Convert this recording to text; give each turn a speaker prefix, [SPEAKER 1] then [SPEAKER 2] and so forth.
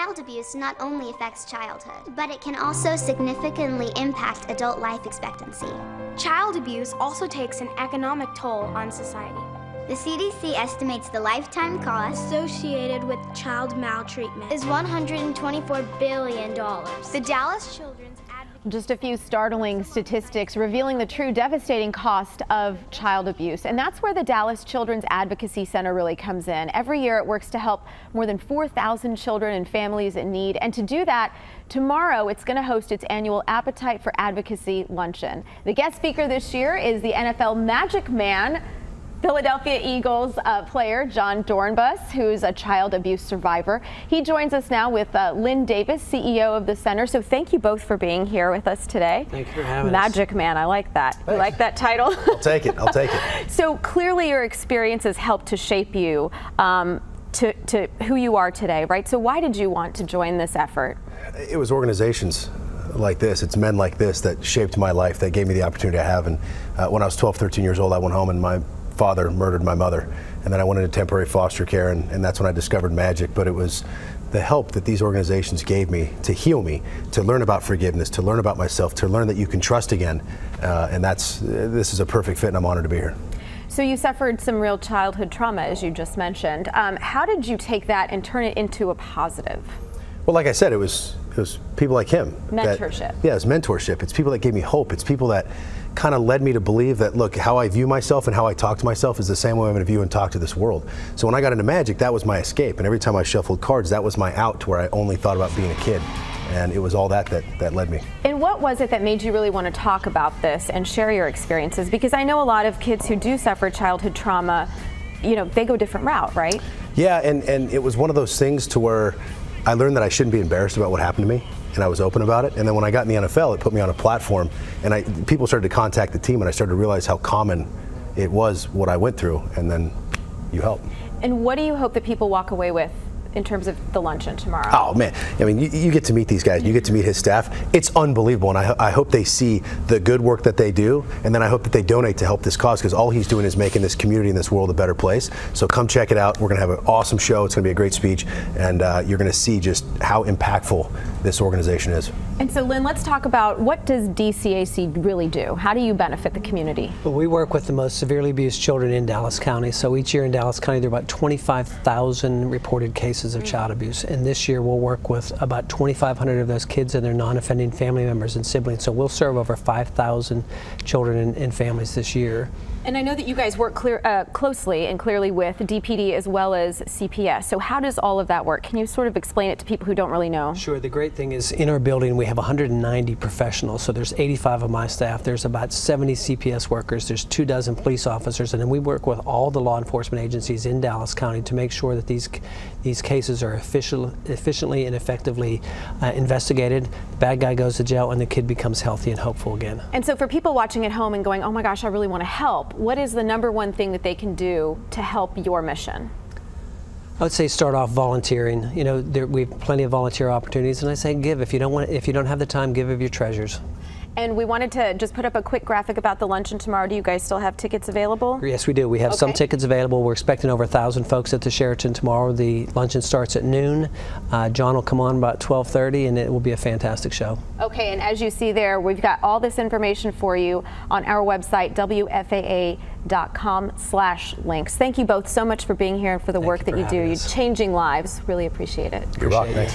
[SPEAKER 1] Child abuse not only affects childhood, but it can also significantly impact adult life expectancy.
[SPEAKER 2] Child abuse also takes an economic toll on society.
[SPEAKER 1] The CDC estimates the lifetime cost
[SPEAKER 2] associated with child maltreatment
[SPEAKER 1] is $124 billion.
[SPEAKER 2] The Dallas Children's Advocacy.
[SPEAKER 3] Just a few startling statistics revealing the true devastating cost of child abuse. And that's where the Dallas Children's Advocacy Center really comes in. Every year it works to help more than 4,000 children and families in need. And to do that, tomorrow it's going to host its annual Appetite for Advocacy Luncheon. The guest speaker this year is the NFL Magic Man, Philadelphia Eagles player John Dornbus, who's a child abuse survivor. He joins us now with Lynn Davis, CEO of the center. So thank you both for being here with us today.
[SPEAKER 4] Thank you for having us.
[SPEAKER 3] Magic Man, I like that.
[SPEAKER 4] Thanks.
[SPEAKER 3] You like that title?
[SPEAKER 4] I'll take it. I'll take it.
[SPEAKER 3] So clearly your experiences helped to shape you to who you are today, right? So why did you want to join this effort?
[SPEAKER 4] It was organizations like this, it's men like this that shaped my life, that gave me the opportunity I have. And when I was 12, 13 years old, I went home and my father murdered my mother, and then I went into temporary foster care, and that's when I discovered magic. But it was the help that these organizations gave me to heal me, to learn about forgiveness, to learn about myself, to learn that you can trust again, and this is a perfect fit, and I'm honored to be here.
[SPEAKER 3] So you suffered some real childhood trauma, as you just mentioned. How did you take that and turn it into a positive?
[SPEAKER 4] Well, like I said, it was people like him.
[SPEAKER 3] Mentorship.
[SPEAKER 4] Yeah, it's mentorship. It's people that gave me hope. It's people that kind of led me to believe that, look, how I view myself and how I talk to myself is the same way I'm going to view and talk to this world. So when I got into magic, that was my escape. And every time I shuffled cards, that was my out to where I only thought about being a kid. And it was all that led me.
[SPEAKER 3] And what was it that made you really want to talk about this and share your experiences? Because I know a lot of kids who do suffer childhood trauma, you know, they go a different route, right?
[SPEAKER 4] Yeah, and it was one of those things to where I learned that I shouldn't be embarrassed about what happened to me, and I was open about it. And then when I got in the NFL, it put me on a platform, and people started to contact the team, and I started to realize how common it was what I went through, and then you help.
[SPEAKER 3] And what do you hope that people walk away with in terms of the luncheon tomorrow?
[SPEAKER 4] Oh man, I mean, you get to meet these guys, you get to meet his staff. It's unbelievable, and I hope they see the good work that they do, and then I hope that they donate to help this cause, because all he's doing is making this community and this world a better place. So come check it out. We're going to have an awesome show. It's going to be a great speech, and you're going to see just how impactful this organization is.
[SPEAKER 3] And so Lynn, let's talk about, what does DCA Seed really do? How do you benefit the community?
[SPEAKER 5] Well, we work with the most severely abused children in Dallas County. So each year in Dallas County, there are about 25,000 reported cases of child abuse. And this year we'll work with about 2,500 of those kids and their non-offending family members and siblings. So we'll serve over 5,000 children and families this year.
[SPEAKER 3] And I know that you guys work closely and clearly with DPD as well as CPS. So how does all of that work? Can you sort of explain it to people who don't really know?
[SPEAKER 5] Sure. The great thing is, in our building we have 190 professionals. So there's 85 of my staff. There's about 70 CPS workers. There's 24 police officers, and then we work with all the law enforcement agencies in Dallas County to make sure that these cases are efficiently and effectively investigated. The bad guy goes to jail, and the kid becomes healthy and hopeful again.
[SPEAKER 3] And so for people watching at home and going, oh my gosh, I really want to help, what is the #1 thing that they can do to help your mission?
[SPEAKER 5] I would say start off volunteering. You know, we have plenty of volunteer opportunities, and I say give. If you don't have the time, give of your treasures.
[SPEAKER 3] And we wanted to just put up a quick graphic about the luncheon tomorrow. Do you guys still have tickets available?
[SPEAKER 5] Yes, we do. We have some tickets available. We're expecting over 1,000 folks at the Sheraton tomorrow. The luncheon starts at noon. John will come on about 12:30, and it will be a fantastic show. Okay, and as you see there, we've got all this information for you on our website, WFAA.com/links. Thank you both so much for being here and for the work that you do. You're changing lives. Really appreciate it.
[SPEAKER 4] You're welcome. Thanks.